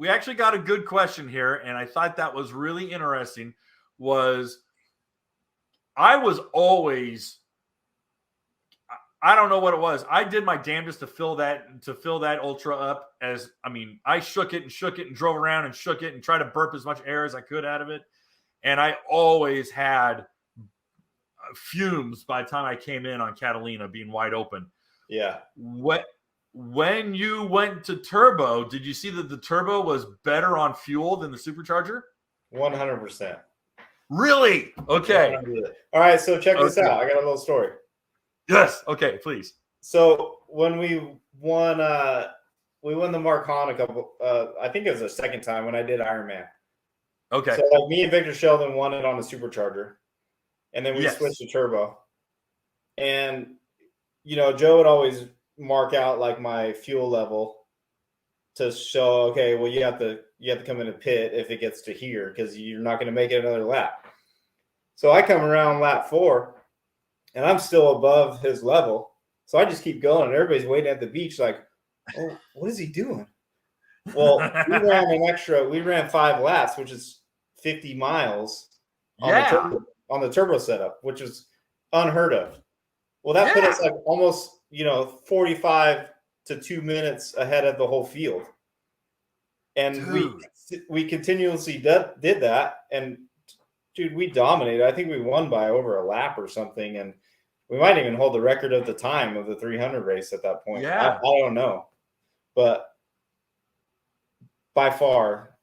we actually got a good question here, and I thought that was really interesting. I was always, I don't know what it was. I did my damnedest to fill that ultra up. I shook it and drove around and shook it and tried to burp as much air as I could out of it. And I always had fumes by the time I came in on Catalina, being wide open. Yeah. When you went to turbo, did you see that the turbo was better on fuel than the supercharger? 100%. Really? Okay. 100%. All right, so check this out. I got a little story. Yes. Okay, please. So when we won the Marcon a couple, I think it was the second time when I did Ironman. Okay. So like me and Victor Sheldon won it on the supercharger, and then we switched to turbo. And Joe would always mark out like my fuel level to show, okay, well you have to come in a pit if it gets to here because you're not going to make it another lap. So I come around lap 4, and I'm still above his level. So I just keep going, and everybody's waiting at the beach like, oh, what is he doing? Well, we ran 5 laps, which is 50 miles on the turbo setup, which is unheard of. Well, that put us like almost, 45 to 2 minutes ahead of the whole field. And we continuously did that. And dude, we dominated. I think we won by over a lap or something. And we might even hold the record of the time of the 300 race at that point. Yeah. I don't know. But by far,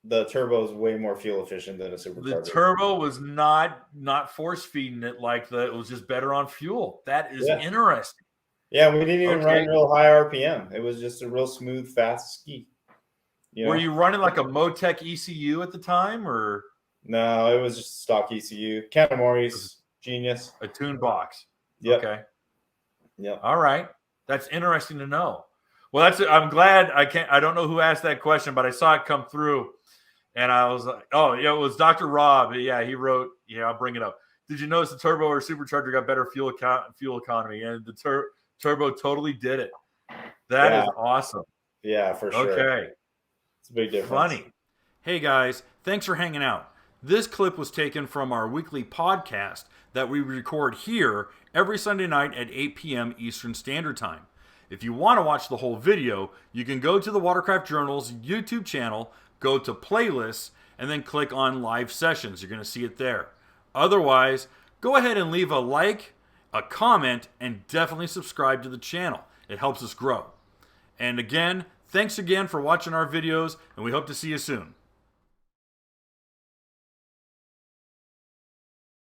the turbo is way more fuel efficient than a supercharger. The turbo was not force feeding it like it was just better on fuel. That is interesting. Yeah, we didn't even run real high RPM. It was just a real smooth, fast ski. Were you running like a Motec ECU at the time, or? No, it was just stock ECU. Canamori's Genius. A tune box. Yep. Okay. Yep. All right. That's interesting to know. Well, I'm glad I don't know who asked that question, but I saw it come through. And I was like, oh, yeah, it was Dr. Rob. Yeah, he wrote, I'll bring it up. Did you notice the turbo or supercharger got better fuel economy? And the turbo totally did it. That is awesome. Yeah, for sure. Okay. It's a big difference. Funny. Hey, guys, thanks for hanging out. This clip was taken from our weekly podcast that we record here every Sunday night at 8 p.m. Eastern Standard Time. If you want to watch the whole video, you can go to the Watercraft Journal's YouTube channel, go to playlists, and then click on live sessions. You're going to see it there. Otherwise, go ahead and leave a like, a comment, and definitely subscribe to the channel. It helps us grow. And again, thanks again for watching our videos, and we hope to see you soon.